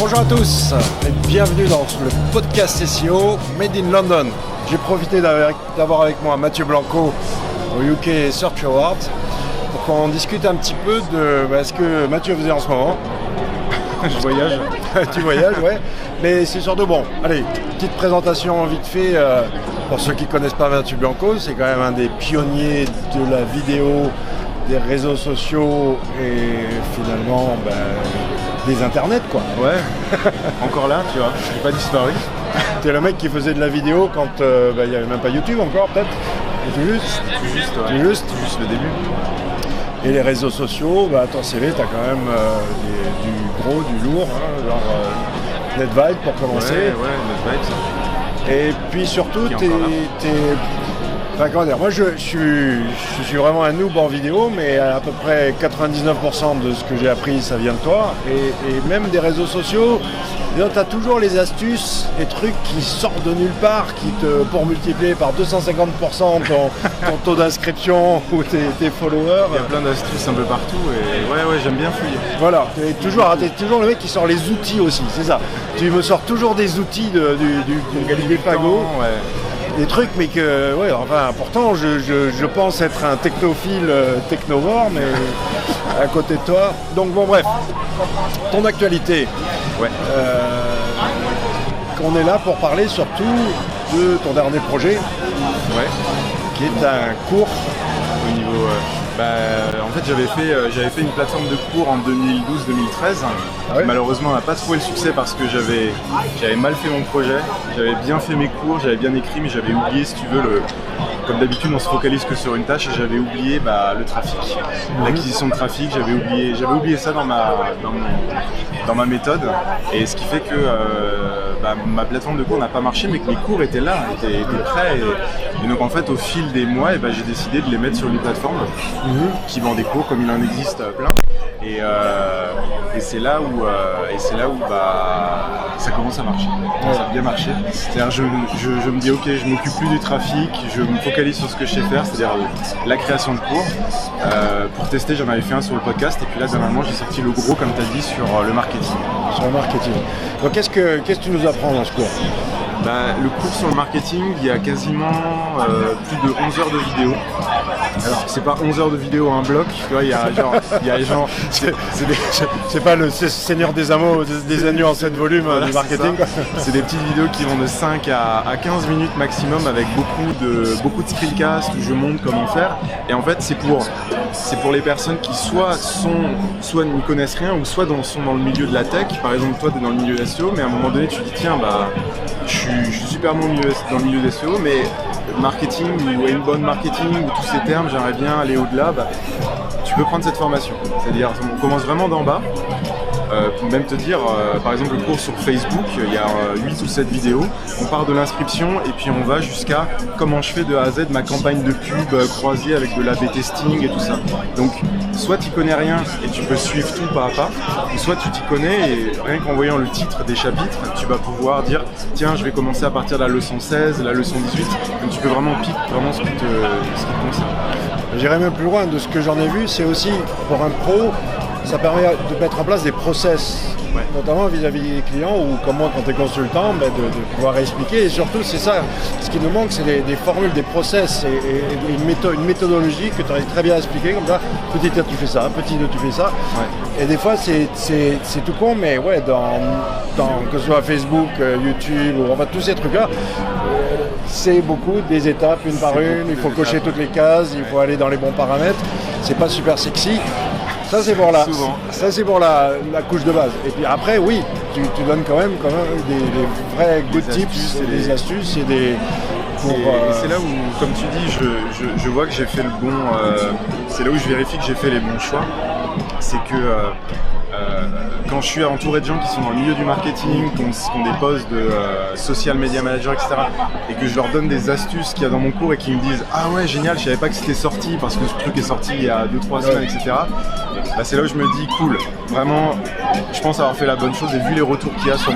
Bonjour à tous et bienvenue dans le podcast SEO Made in London. J'ai profité d'avoir avec moi Mathieu Blanco au UK Search Awards pour qu'on discute un petit peu de ce que Mathieu faisait en ce moment. Je voyage. Tu voyages, ouais. Mais c'est surtout bon. Allez, petite présentation vite fait. Pour ceux qui ne connaissent pas Mathieu Blanco, c'est quand même un des pionniers de la vidéo, des réseaux sociaux et finalement des internets quoi. Ouais, encore là, tu vois, j'ai pas disparu. T'es le mec qui faisait de la vidéo quand il n'y avait même pas YouTube encore peut-être. Tout juste le début. Et les réseaux sociaux, ton CV t'as quand même du gros, du lourd, hein, genre NetVibes pour commencer. Ouais, NetVibes. Et puis surtout, moi je suis vraiment un noob en vidéo, mais à peu près 99% de ce que j'ai appris, ça vient de toi. Et même des réseaux sociaux, tu as toujours les astuces, les trucs qui sortent de nulle part, pour multiplier par 250% ton taux d'inscription ou tes followers. Il y a plein d'astuces un peu partout et ouais, j'aime bien fouiller. Voilà, t'es toujours le mec qui sort les outils aussi, c'est ça. Tu me sors toujours des outils du Galilépago. Ouais. Des trucs, mais que, pourtant, je pense être un technophile, technovore, mais à côté de toi. Donc, bon, bref, ton actualité. Ouais. On est là pour parler surtout de ton dernier projet, qui est un cours. Au niveau. En fait, j'avais fait une plateforme de cours en 2012-2013. Malheureusement, on n'a pas trouvé le succès parce que j'avais mal fait mon projet. J'avais bien fait mes cours, j'avais bien écrit, mais j'avais oublié, si tu veux, comme d'habitude, on se focalise que sur une tâche et j'avais oublié le trafic, l'acquisition de trafic. J'avais oublié ça dans ma méthode. Et ce qui fait que ma plateforme de cours n'a pas marché, mais que mes cours étaient là, étaient prêts. Et donc en fait, au fil des mois, j'ai décidé de les mettre sur une plateforme qui vend des cours comme il en existe plein. Et c'est là où ça commence à marcher. Ça a bien marché. C'est-à-dire je me dis ok, je m'occupe plus du trafic, je me focalise sur ce que je sais faire, c'est-à-dire la création de cours. Pour tester, j'en avais fait un sur le podcast et puis là dernièrement j'ai sorti le gros, comme tu as dit, sur le marketing. Sur le marketing. Donc qu'est-ce que tu nous apprends dans ce cours ? Le cours sur le marketing, il y a quasiment plus de 11 heures de vidéo. Alors, c'est pas 11 heures de vidéo à un bloc, tu vois, il y a genre c'est pas le Seigneur des Anneaux en 7 volumes du marketing. C'est des petites vidéos qui vont de 5 à 15 minutes maximum avec beaucoup de screencasts où je montre comment faire. Et en fait, c'est pour les personnes qui soit n'y connaissent rien ou soit sont dans le milieu de la tech. Par exemple, toi, tu es dans le milieu SEO, mais à un moment donné, tu te dis tiens, je suis super bon dans le milieu des SEO, mais marketing ou inbound marketing ou tous ces termes, j'aimerais bien aller au-delà. Tu peux prendre cette formation. C'est-à-dire, on commence vraiment d'en bas. Pour même te dire, par exemple, le cours sur Facebook, il y a 8 ou 7 vidéos. On part de l'inscription et puis on va jusqu'à comment je fais de A à Z ma campagne de pub croisée avec de l'A/B testing et tout ça. Donc, soit tu connais rien et tu peux suivre tout pas à pas, ou soit tu t'y connais et rien qu'en voyant le titre des chapitres, tu vas pouvoir dire tiens, je vais commencer à partir de la leçon 16, la leçon 18. Donc tu peux vraiment piquer ce qui te concerne. J'irai même plus loin, de ce que j'en ai vu, c'est aussi pour un pro, ça permet de mettre en place des process, notamment vis-à-vis des clients ou comment quand tu es consultant, de pouvoir expliquer. Et surtout, c'est ça, ce qui nous manque, c'est des formules, des process et une méthodologie que tu arrives très bien à expliquer, comme ça, petit A tu fais ça, petit B tu fais ça. Ouais. Et des fois, c'est tout con, mais que ce soit Facebook, YouTube, ou tous ces trucs-là, c'est beaucoup des étapes, une par une, il faut cocher toutes les cases, il faut aller dans les bons paramètres. C'est pas super sexy. Ça c'est pour la couche de base. Et puis après, oui, tu donnes quand même des vrais good tips, des astuces et des... Et c'est là où, comme tu dis, je vois que j'ai fait le bon... c'est là où je vérifie que j'ai fait les bons choix. C'est que quand je suis entouré de gens qui sont dans le milieu du marketing, qui ont des postes de social media manager, etc., et que je leur donne des astuces qu'il y a dans mon cours et qu'ils me disent ah ouais génial, je savais pas que c'était sorti parce que ce truc est sorti il y a 2-3 semaines, etc. C'est là où je me dis cool, vraiment je pense avoir fait la bonne chose et vu les retours qu'il y a sur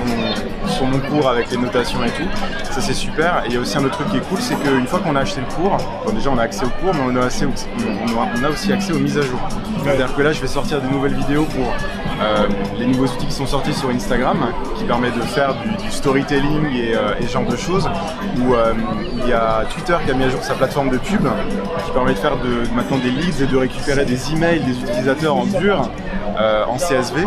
mon cours avec les notations et tout, ça c'est super. Et il y a aussi un autre truc qui est cool, c'est qu'une fois qu'on a acheté le cours, déjà on a accès au cours, mais on a aussi accès aux mises à jour. C'est-à-dire que là je vais sortir des nouvelles vidéos pour les nouveaux outils qui sont sortis sur Instagram, qui permettent de faire du storytelling et ce genre de choses, où il y a Twitter qui a mis à jour sa plateforme de pub, qui permet de faire maintenant des leads et de récupérer des emails des utilisateurs en dur, en CSV,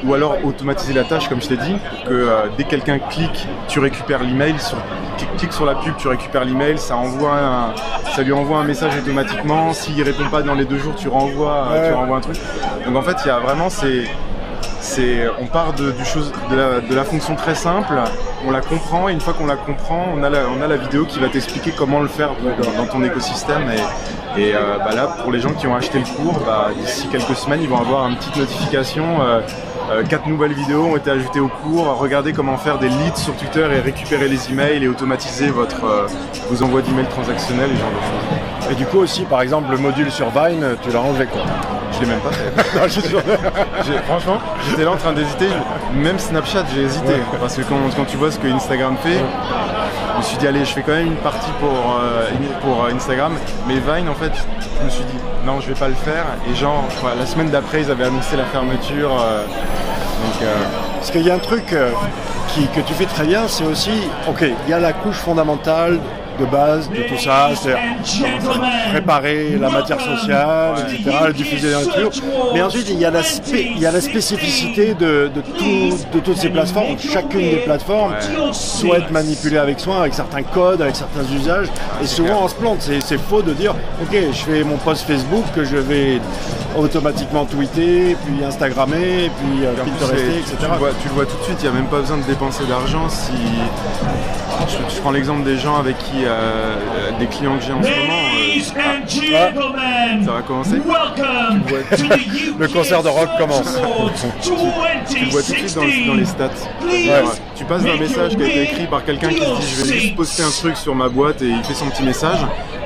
ou alors automatiser la tâche, comme je t'ai dit, pour que dès que quelqu'un clique, tu récupères l'email, clique sur la pub, tu récupères l'email, ça lui envoie un message automatiquement. S'il répond pas dans les 2 jours, tu renvoies un truc. Donc en fait, il y a vraiment on part de la fonction très simple, on la comprend, et une fois qu'on la comprend, on a la vidéo qui va t'expliquer comment le faire dans ton écosystème. Et là, pour les gens qui ont acheté le cours, d'ici quelques semaines, ils vont avoir une petite notification. 4 nouvelles vidéos ont été ajoutées au cours. Regardez comment faire des leads sur Twitter et récupérer les emails et automatiser vos envois d'emails transactionnels et ce genre de choses. Et du coup aussi, par exemple, le module sur Vine, tu l'as enlevé quoi? Je l'ai même pas fait. Non, franchement, j'étais là en train d'hésiter. Même Snapchat, j'ai hésité. Ouais. Parce que quand tu vois ce que Instagram fait, je me suis dit, allez, je fais quand même une partie pour Instagram. Mais Vine, en fait, je me suis dit, non, je vais pas le faire. Et la semaine d'après, ils avaient annoncé la fermeture. Parce qu'il y a un truc que tu fais très bien, c'est aussi, il y a la couche fondamentale de base de tout ça, c'est-à-dire préparer la matière sociale, etc., la diffuser dans la nature. Mais ensuite, il y a la spécificité de toutes ces plateformes. Chacune des plateformes doit être manipulée avec soin, avec certains codes, avec certains usages. Et souvent, on se plante. C'est faux de dire, je fais mon post Facebook que je vais automatiquement tweeter, puis Instagrammer, puis Pinterester, etc. Tu le vois tout de suite, il n'y a même pas besoin de dépenser d'argent. Je prends l'exemple des gens avec qui, des clients que j'ai en ce moment. Ça va commencer. Le concert de rock commence. Tu vois tout de suite dans les stats. Tu passes d'un message qui a été écrit par quelqu'un qui se dit je vais juste poster un truc sur ma boîte et il fait son petit message.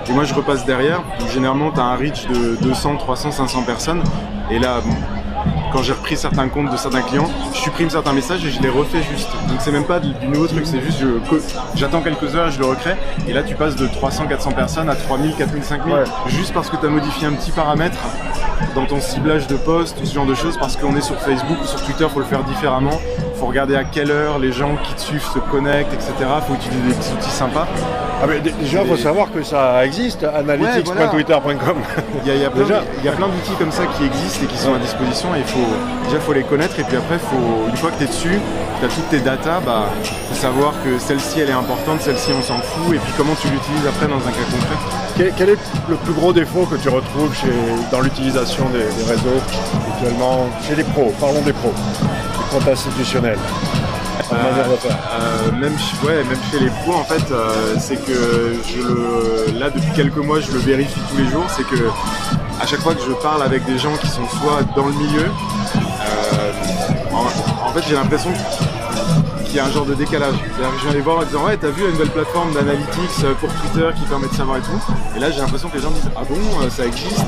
Et moi je repasse derrière. Donc, généralement tu as un reach de 200, 300, 500 personnes. Et là, quand j'ai repris certains comptes de certains clients, je supprime certains messages et je les refais juste. Donc c'est même pas du nouveau truc, c'est juste j'attends quelques heures et je le recrée. Et là tu passes de 300, 400 personnes à 3000, 4000, 5000 juste parce que tu as modifié un petit paramètre dans ton ciblage de post ou ce genre de choses, parce qu'on est sur Facebook ou sur Twitter, il faut le faire différemment. Il faut regarder à quelle heure les gens qui te suivent se connectent, etc. Il faut utiliser des petits outils sympas. Déjà, il faut savoir que ça existe, analytics.twitter.com. Il y a plein d'outils comme ça qui existent et qui sont à disposition, et il faut les connaître, et puis après, une fois que tu es dessus, tu as toutes tes datas, faut savoir que celle-ci elle est importante, celle-ci on s'en fout, et puis comment tu l'utilises après dans un cas concret. Quel est le plus gros défaut que tu retrouves dans l'utilisation des réseaux actuellement chez les pros? Parlons des pros, des comptes institutionnels. Même chez les pros, en fait, c'est que là depuis quelques mois je le vérifie tous les jours, c'est que à chaque fois que je parle avec des gens qui sont soit dans le milieu, en fait j'ai l'impression qu'il y a un genre de décalage. C'est-à-dire que je viens les voir en disant t'as vu la nouvelle plateforme d'analytics pour Twitter qui permet de savoir et tout, et là j'ai l'impression que les gens disent ah bon, ça existe,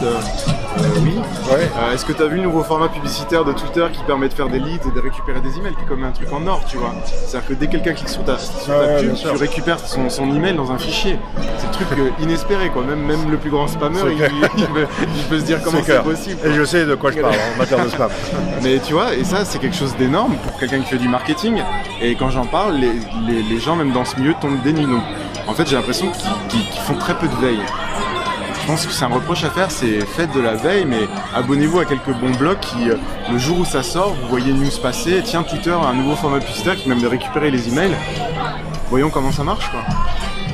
oui. Est-ce que t'as vu le nouveau format publicitaire de Twitter qui permet de faire des leads et de récupérer des emails, qui est comme un truc en or, tu vois. C'est-à-dire que dès que quelqu'un clique sur ta pub, tu récupères son email dans un fichier. C'est le truc inespéré quoi, même le plus grand spammeur il peut se dire comment c'est possible quoi. Et je sais de quoi je parle en matière de spam. Mais tu vois, et ça c'est quelque chose d'énorme pour quelqu'un qui fait du marketing, et quand j'en parle, les gens même dans ce milieu tombent des nues. Donc en fait j'ai l'impression qu'ils font très peu de veille. Je pense que c'est un reproche à faire, c'est faites de la veille, mais abonnez-vous à quelques bons blogs qui, le jour où ça sort, vous voyez une news passer, tiens, Twitter a un nouveau format publicitaire qui permet de récupérer les emails. Voyons comment ça marche quoi.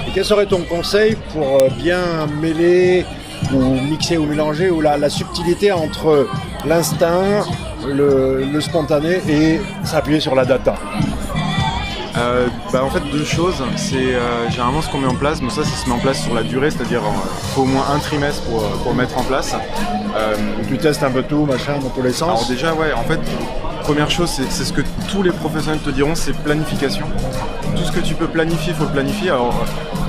Et quel serait ton conseil pour bien mêler ou mixer ou mélanger ou la subtilité entre l'instinct, le spontané et s'appuyer sur la data? En fait deux choses, c'est généralement ce qu'on met en place, mais ça se met en place sur la durée, c'est-à-dire il faut au moins un trimestre pour le mettre en place. Tu testes un peu tout, machin, dans tous les sens. Alors déjà en fait, première chose, c'est ce que tous les professionnels te diront, c'est planification. Tout ce que tu peux planifier, il faut le planifier. Alors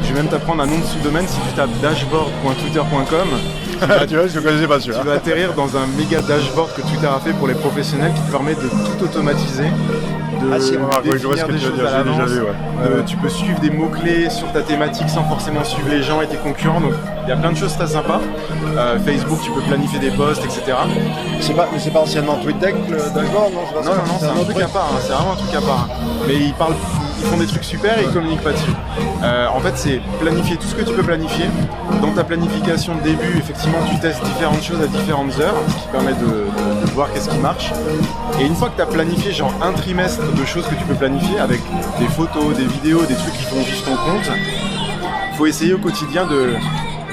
je vais même t'apprendre un nom de sous-domaine, si tu tapes dashboard.twitter.com, tu vois, je connaissais pas sûr. Tu vas atterrir dans un méga dashboard que Twitter a fait pour les professionnels qui te permet de tout automatiser, définir des choses à l'avance. Tu peux suivre des mots-clés sur ta thématique sans forcément suivre les gens et tes concurrents. Donc il y a plein de choses très sympas. Facebook, tu peux planifier des posts, etc. C'est pas anciennement TweetDeck le dashboard, non? Non, c'est un truc à part. C'est vraiment un truc à part. Mais ils font des trucs super et ils communiquent pas dessus. En fait, c'est planifier tout ce que tu peux planifier. Dans ta planification de début, effectivement, tu testes différentes choses à différentes heures, ce qui permet de voir qu'est-ce qui marche. Et une fois que tu as planifié genre un trimestre de choses que tu peux planifier avec des photos, des vidéos, des trucs qui font vivre ton compte, il faut essayer au quotidien de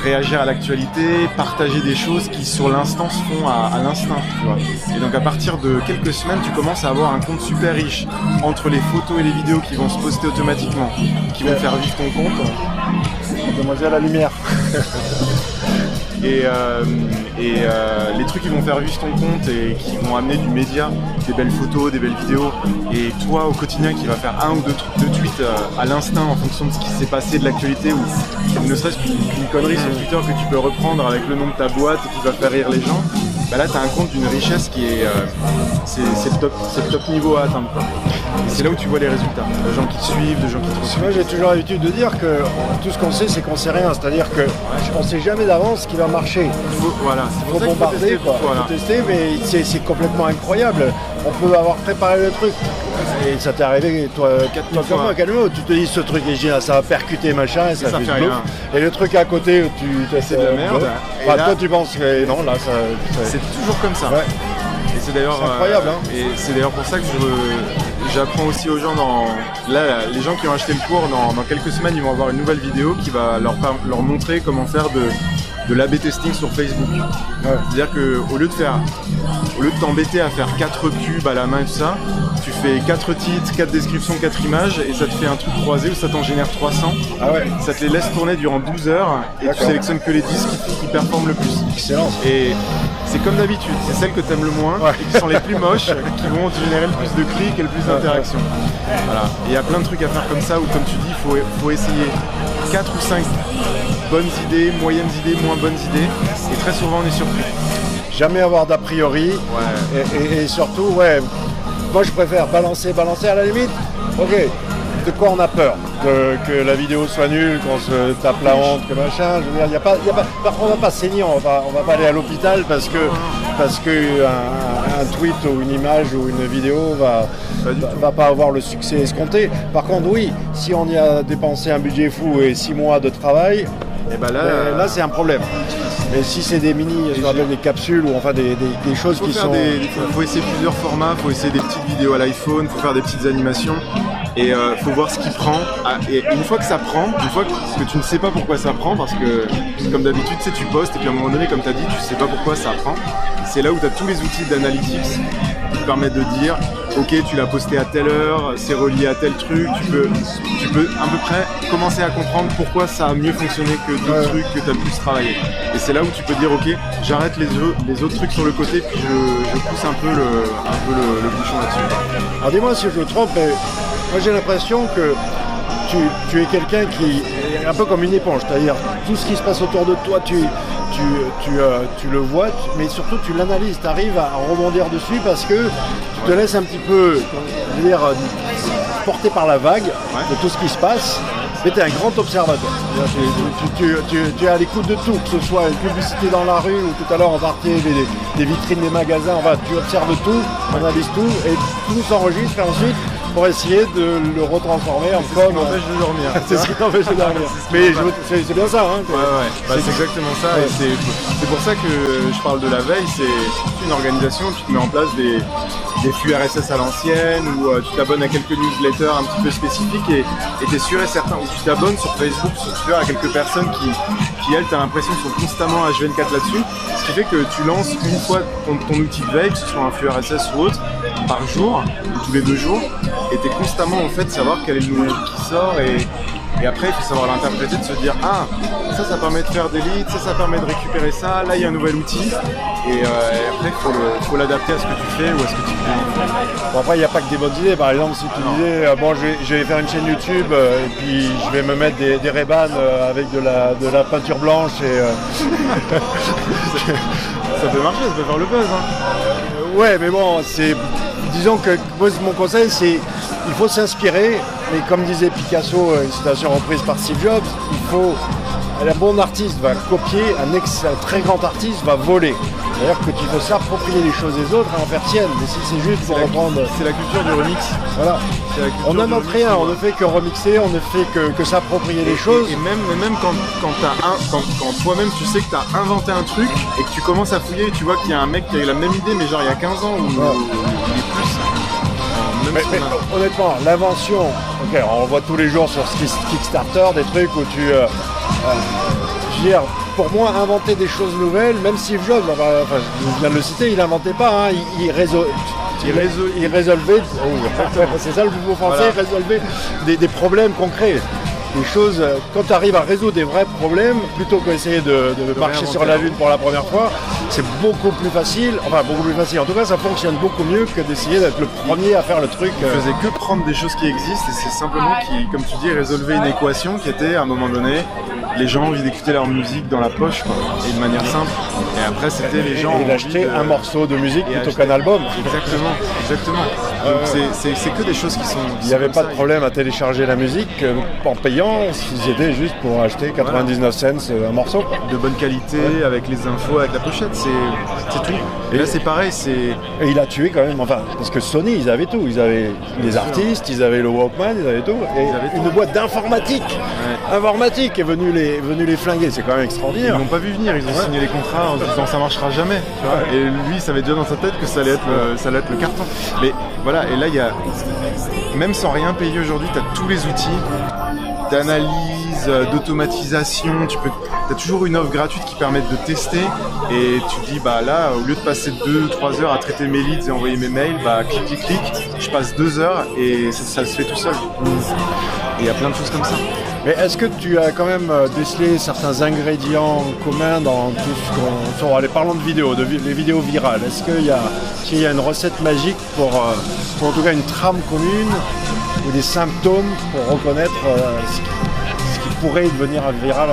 réagir à l'actualité, partager des choses qui sur l'instant se font à l'instinct, tu vois. Et donc à partir de quelques semaines, tu commences à avoir un compte super riche entre les photos et les vidéos qui vont se poster automatiquement, qui vont faire vivre ton compte. Demoiselle à la lumière. Et les trucs qui vont faire vivre ton compte et qui vont amener du média, des belles photos, des belles vidéos, et toi au quotidien qui va faire un ou deux tweets à l'instinct en fonction de ce qui s'est passé, de l'actualité, ou ne serait-ce qu'une connerie sur Twitter que tu peux reprendre avec le nom de ta boîte et qui va faire rire les gens, bah là tu as un compte d'une richesse qui est c'est le top niveau à atteindre, quoi. Et c'est là où tu vois les résultats, de gens qui te suivent, de gens qui te reçoivent. Moi j'ai toujours l'habitude de dire que tout ce qu'on sait c'est qu'on sait rien, c'est-à-dire qu'on ne sait jamais d'avance ce qui va marcher. Il faut bombarder, quoi. Il faut tester, mais c'est complètement incroyable. On peut avoir préparé le truc. Et ça t'est arrivé, toi comme moi, Calmo, tu te dis ce truc est génial, ça va percuter machin et ça fait rien. Et le truc à côté, c'est de la merde. Toi tu penses que non, là ça. C'est toujours comme ça. Ouais. Et c'est d'ailleurs incroyable. Et c'est d'ailleurs pour ça que j'apprends aussi aux gens les gens qui ont acheté le cours, dans quelques semaines, ils vont avoir une nouvelle vidéo qui va leur montrer comment faire de l'A/B testing sur Facebook. Ouais. C'est-à-dire qu'au lieu de t'embêter à faire 4 pubs à la main et tout ça, tu fais 4 titres, 4 descriptions, 4 images et ça te fait un truc croisé où ça t'en génère 300. Ah ouais. Ça te les laisse tourner durant 12 heures et tu sélectionnes que les 10 qui performent le plus. Excellent. Et c'est comme d'habitude, c'est celles que tu aimes le moins et qui sont les plus moches qui vont te générer le plus de clics et le plus d'interactions. Voilà. Et il y a plein de trucs à faire comme ça où, comme tu dis, il faut essayer 4 ou 5 bonnes idées, moyennes idées, moins bonnes idées, et très souvent on est surpris. Jamais avoir d'a priori, et surtout, moi je préfère balancer à la limite. Ok, de quoi on a peur? Que la vidéo soit nulle, qu'on se tape la honte, que machin. Je veux dire, par contre, on va pas saigner, on va pas aller à l'hôpital parce que un tweet ou une image ou une vidéo va pas avoir le succès escompté. Par contre, oui, si on y a dépensé un budget fou et 6 mois de travail, et là c'est un problème. Mais si c'est des des capsules ou enfin des choses qui sont... Il faut essayer plusieurs formats, il faut essayer des petites vidéos à l'iPhone, il faut faire des petites animations. Et faut voir ce qui prend. Et une fois que ça prend, une fois que tu ne sais pas pourquoi ça prend, parce que comme d'habitude tu postes et puis à un moment donné, comme tu as dit, tu sais pas pourquoi ça prend. C'est là où tu as tous les outils d'analytics qui te permettent de dire ok, tu l'as posté à telle heure, c'est relié à tel truc, tu peux à peu près commencer à comprendre pourquoi ça a mieux fonctionné que d'autres trucs que tu as plus travaillé. Et c'est là où tu peux dire ok, j'arrête les autres trucs sur le côté puis je pousse un peu le bouchon là-dessus. Alors dis-moi si je me trompe, mais moi j'ai l'impression que tu es quelqu'un qui est un peu comme une éponge, c'est-à-dire tout ce qui se passe autour de toi, tu le vois, mais surtout tu l'analyses, tu arrives à rebondir dessus parce que tu te laisses un petit peu, je veux dire, porté par la vague de tout ce qui se passe, mais tu es un grand observateur. Tu es à l'écoute de tout, que ce soit une publicité dans la rue ou tout à l'heure on parlait des vitrines des magasins, tu observes tout, analyses tout et tout s'enregistre et ensuite pour essayer de le retransformer en com. C'est ce qui t'empêche de dormir. C'est ce qui t'empêche de dormir. Mais c'est bien ça. Hein, c'est exactement ça. Et c'est pour ça que je parle de la veille. C'est une organisation. Tu te mets en place des flux RSS à l'ancienne ou tu t'abonnes à quelques newsletters un petit peu spécifiques et tu es sûr et certain. Ou tu t'abonnes sur Facebook, sur Twitter à quelques personnes qui elles, tu as l'impression sont constamment H24 là-dessus. Ce qui fait que tu lances une fois ton outil de veille, que ce soit un flux RSS ou autre, par jour ou tous les 2 jours. Et tu es constamment en fait savoir quel est le nouveau qui sort et après il faut savoir l'interpréter, de se dire ça permet de faire des leads, ça permet de récupérer ça, là il y a un nouvel outil et après il faut l'adapter à ce que tu fais ou à ce que tu fais. Bon, après il n'y a pas que des bonnes idées, par exemple si tu disais je vais faire une chaîne YouTube et puis je vais me mettre des Ray-Ban avec de la peinture blanche et ça peut marcher, ça peut faire le buzz. Ouais mais bon disons que moi, mon conseil c'est il faut s'inspirer, mais comme disait Picasso, une citation reprise par Steve Jobs, un bon artiste va copier, un très grand artiste va voler. C'est-à-dire que tu faut s'approprier les choses des autres et en faire tienne. Mais si c'est juste pour reprendre... C'est la culture du remix. Voilà. On n'invente rien, on ne fait que remixer, on ne fait que s'approprier les choses. Et même quand toi-même tu sais que tu as inventé un truc et que tu commences à fouiller et tu vois qu'il y a un mec qui a eu la même idée mais genre il y a 15 ans ou il est plus. Mais honnêtement, l'invention, on voit tous les jours sur Kickstarter des trucs où tu... je veux dire, pour moi, inventer des choses nouvelles, même Steve Jobs, je viens de le citer, il n'inventait pas, hein, il résolvait, c'est ça le mot français, voilà. Résolvait des problèmes concrets. Des choses, quand tu arrives à résoudre des vrais problèmes, plutôt qu'essayer de marcher sur la lune pour la première fois, c'est beaucoup plus facile, en tout cas ça fonctionne beaucoup mieux que d'essayer d'être le premier à faire le truc. Il faisait que prendre des choses qui existent et c'est simplement qui, comme tu dis, résolvait une équation qui était à un moment donné, les gens ont envie d'écouter leur musique dans la poche quoi, et de manière simple. Et après c'était les gens et d'acheter un morceau de musique plutôt qu'un album. Exactement. Donc c'est que des choses qui sont... Il n'y avait pas de problème à télécharger la musique en payant, s'ils étaient juste pour acheter 99 cents un morceau. De bonne qualité, avec les infos, avec la pochette, c'est tout. Et là c'est pareil, Et il a tué quand même, parce que Sony, ils avaient tout. Ils avaient les artistes, ils avaient le Walkman, ils avaient tout. Et une boîte d'informatique informatique est venue les flinguer, c'est quand même extraordinaire. Ils n'ont pas vu venir, ils ont signé les contrats en se disant ça marchera jamais. Tu vois. Et lui, il savait déjà dans sa tête que ça allait être le carton. Mais voilà, et là, il y a, même sans rien payer aujourd'hui, tu as tous les outils d'analyse, d'automatisation, tu as toujours une offre gratuite qui permet de tester et tu te dis bah là au lieu de passer 2-3 heures à traiter mes leads et envoyer mes mails, bah clic, je passe 2 heures et ça se fait tout seul. Et il y a plein de choses comme ça. Mais est-ce que tu as quand même décelé certains ingrédients communs dans tout ce qu'on... Allez, parlons de vidéos, les vidéos virales. Est-ce qu'il y a une recette magique pour en tout cas une trame commune ou des symptômes pour reconnaître ce qui pourrait devenir viral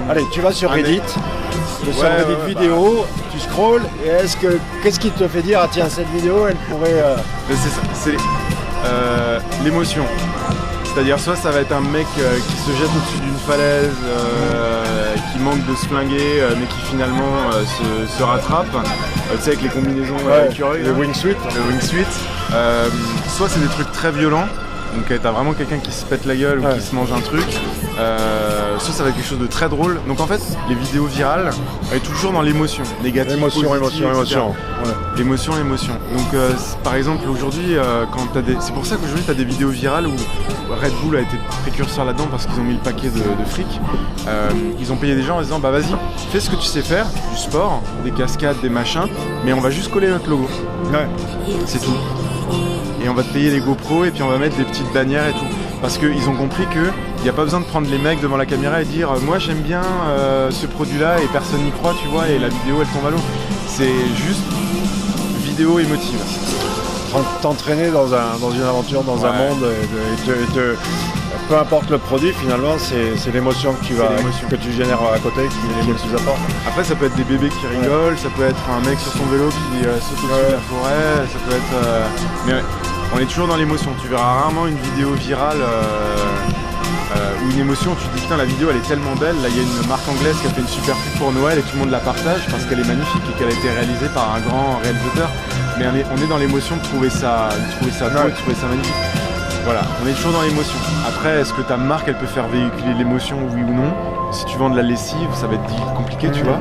Allez, tu vas sur Reddit, sur Reddit vidéo, tu scrolls, et qu'est-ce qui te fait dire ah tiens cette vidéo elle pourrait... Mais c'est ça, c'est l'émotion. C'est-à-dire soit ça va être un mec qui se jette au-dessus d'une falaise, qui manque de se flinguer, mais qui finalement se rattrape. Tu sais avec les combinaisons écureuils. Le wingsuit. Soit c'est des trucs très violents. Donc t'as vraiment quelqu'un qui se pète la gueule ou qui se mange un truc. Soit ça va être quelque chose de très drôle. Donc en fait, les vidéos virales, elle est toujours dans l'émotion. Négative, émotion. Ouais. L'émotion. Donc par exemple aujourd'hui, c'est pour ça qu'aujourd'hui t'as des vidéos virales où Red Bull a été précurseur là-dedans parce qu'ils ont mis le paquet de fric. Ils ont payé des gens en disant bah vas-y, fais ce que tu sais faire, du sport, des cascades, des machins, mais on va juste coller notre logo. Ouais. C'est tout. Et on va te payer les GoPro et puis on va mettre des petites bannières et tout. Parce qu'ils ont compris qu'il n'y a pas besoin de prendre les mecs devant la caméra et dire moi j'aime bien ce produit là et personne n'y croit tu vois et la vidéo elle tombe à l'eau. C'est juste vidéo émotive. T'entraîner dans une aventure, dans un monde peu importe le produit finalement c'est l'émotion que tu génères à côté qui nous apporte. Après ça peut être des bébés qui rigolent, ça peut être un mec sur son vélo qui saute au-dessus de la forêt, ça peut être... Mais on est toujours dans l'émotion, tu verras rarement une vidéo virale ou une émotion où tu te dis putain la vidéo elle est tellement belle, là il y a une marque anglaise qui a fait une super pub pour Noël et tout le monde la partage parce qu'elle est magnifique et qu'elle a été réalisée par un grand réalisateur. Mais on est dans l'émotion de trouver ça beau, de trouver ça magnifique. Voilà, on est toujours dans l'émotion. Après, est-ce que ta marque, elle peut faire véhiculer l'émotion, oui ou non? Si tu vends de la lessive, ça va être compliqué, tu vois.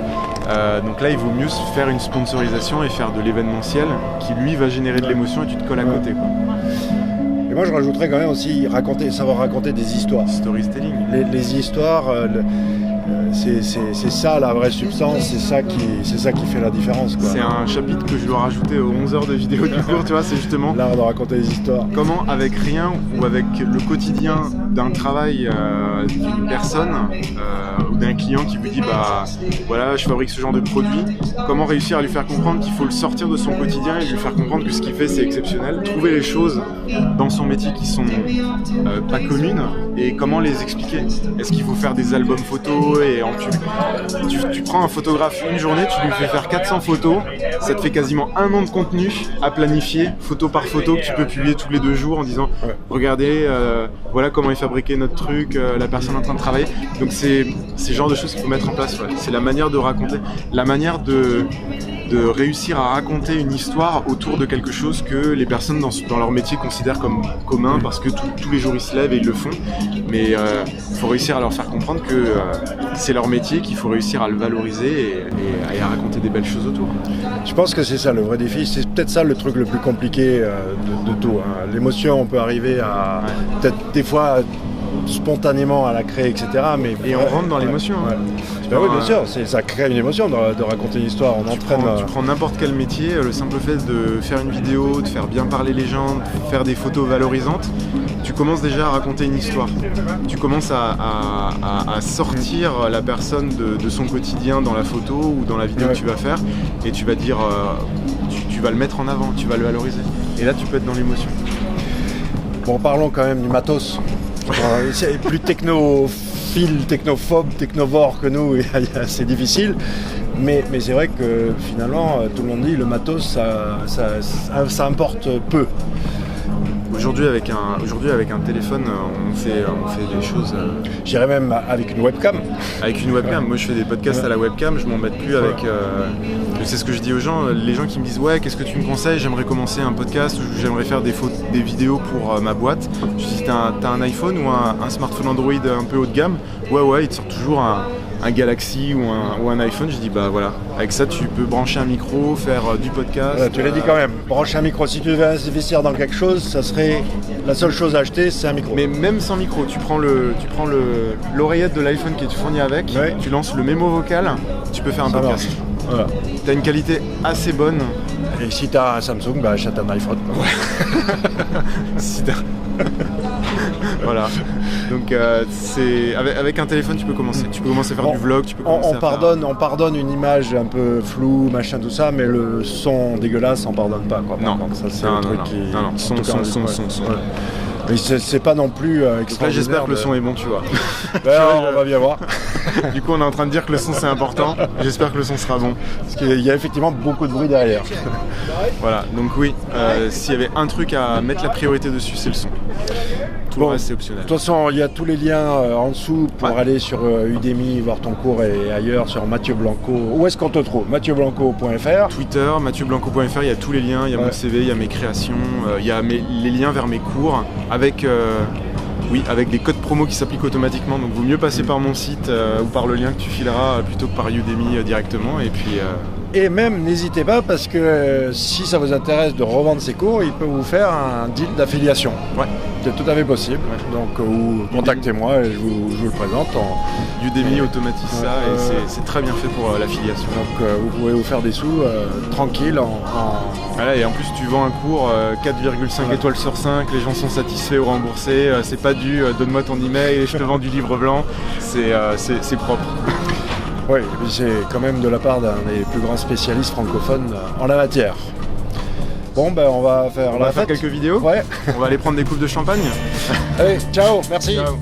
Donc là, il vaut mieux faire une sponsorisation et faire de l'événementiel qui, lui, va générer de l'émotion et tu te colles à côté, quoi. Et moi, je rajouterais quand même aussi savoir raconter des histoires. Storytelling. Les histoires... c'est ça la vraie substance, c'est ça qui fait la différence, quoi. C'est un chapitre que je dois rajouter aux 11 heures de vidéo du cours, tu vois, c'est justement l'art de raconter des histoires. Comment avec rien ou avec le quotidien d'un travail d'une personne ou d'un client qui vous dit bah voilà je fabrique ce genre de produit, comment réussir à lui faire comprendre qu'il faut le sortir de son quotidien et lui faire comprendre que ce qu'il fait c'est exceptionnel, trouver les choses dans son métier qui sont pas communes et comment les expliquer. Est-ce qu'il faut faire des albums photos et tu prends un photographe une journée, tu lui fais faire 400 photos, ça te fait quasiment 1 an de contenu à planifier, photo par photo, que tu peux publier tous les 2 jours en disant regardez, voilà comment est fabriqué notre truc, la personne est en train de travailler. Donc c'est le genre de choses qu'il faut mettre en place. Ouais. C'est la manière de raconter, la manière de réussir à raconter une histoire autour de quelque chose que les personnes dans leur métier considèrent comme commun parce que tous les jours ils se lèvent et ils le font. Mais il faut réussir à leur faire comprendre que c'est leur métier, qu'il faut réussir à le valoriser et à raconter des belles choses autour. Je pense que c'est ça le vrai défi, c'est peut-être ça le truc le plus compliqué de tout. Hein. L'émotion, on peut arriver à peut-être des fois spontanément à la créer, etc. Mais et on rentre dans l'émotion. Ouais. Ben oui, bien sûr, ça crée une émotion de raconter une histoire. Tu prends n'importe quel métier, le simple fait de faire une vidéo, de faire bien parler les gens, de faire des photos valorisantes, tu commences déjà à raconter une histoire. Tu commences à sortir la personne de son quotidien dans la photo ou dans la vidéo que tu vas faire, et tu vas dire, tu vas le mettre en avant, tu vas le valoriser. Et là, tu peux être dans l'émotion. Bon, parlons quand même du matos. C'est plus technophile, technophobe, technovore que nous, c'est difficile. Mais c'est vrai que finalement, tout le monde dit le matos, ça importe peu. Aujourd'hui, avec un téléphone, on fait des choses. J'irais même avec une webcam. Avec une webcam. Moi, je fais des podcasts à la webcam. Je m'embête plus avec. C'est ce que je dis aux gens. Les gens qui me disent ouais, qu'est-ce que tu me conseilles ? J'aimerais commencer un podcast ou j'aimerais faire des vidéos pour ma boîte. Je dis t'as un iPhone ou un smartphone Android un peu haut de gamme ? Ouais, il te sort toujours un Galaxy ou un iPhone. Je dis bah voilà, avec ça tu peux brancher un micro, faire du podcast. Tu l'as dit quand même, brancher un micro. Si tu veux investir dans quelque chose, ça serait la seule chose à acheter, c'est un micro. Mais même sans micro, tu prends l'oreillette de l'iPhone qui est fournie avec, tu lances le mémo vocal, tu peux faire un podcast. Voilà. T'as une qualité assez bonne. Et si t'as un Samsung, bah achète un iPhone. Si voilà. Donc avec un téléphone tu peux commencer. Tu peux commencer à faire du vlog, tu peux commencer on pardonne une image un peu floue, machin tout ça, mais le son dégueulasse on pardonne pas quoi. Non, ça c'est un truc qui. Non. Son. Ouais. Mais c'est pas non plus extraordinaire. Là j'espère que le son est bon, tu vois. On va bien voir. Du coup on est en train de dire que le son c'est important. J'espère que le son sera bon. Parce qu'il y a effectivement beaucoup de bruit derrière. Voilà, donc oui, s'il y avait un truc à mettre la priorité dessus, c'est le son. Tout le reste c'est optionnel. De toute façon, il y a tous les liens en dessous pour aller sur Udemy, voir ton cours et ailleurs sur Mathieu Blanco. Où est-ce qu'on te trouve ? MathieuBlanco.fr. Twitter, MathieuBlanco.fr, il y a tous les liens, il y a mon CV, il y a mes créations, il y a les liens vers mes cours avec des codes promo qui s'appliquent automatiquement. Donc vaut mieux passer par mon site ou par le lien que tu fileras plutôt que par Udemy directement. Et puis. Et même, n'hésitez pas, parce que si ça vous intéresse de revendre ces cours, il peut vous faire un deal d'affiliation. Ouais. C'est tout à fait possible. Ouais. Donc, contactez-moi et je vous le présente. Udemy automatise ça et c'est très bien fait pour l'affiliation. Donc, vous pouvez vous faire des sous tranquille Voilà, et en plus, tu vends un cours 4,5 étoiles sur 5, les gens sont satisfaits ou remboursés, c'est pas dû, donne-moi ton email et je te vends du livre blanc, c'est propre. Oui, c'est quand même de la part d'un des plus grands spécialistes francophones en la matière. Bon, ben on va faire quelques vidéos. Ouais. On va aller prendre des coupes de champagne. Allez, ciao, merci. Ciao.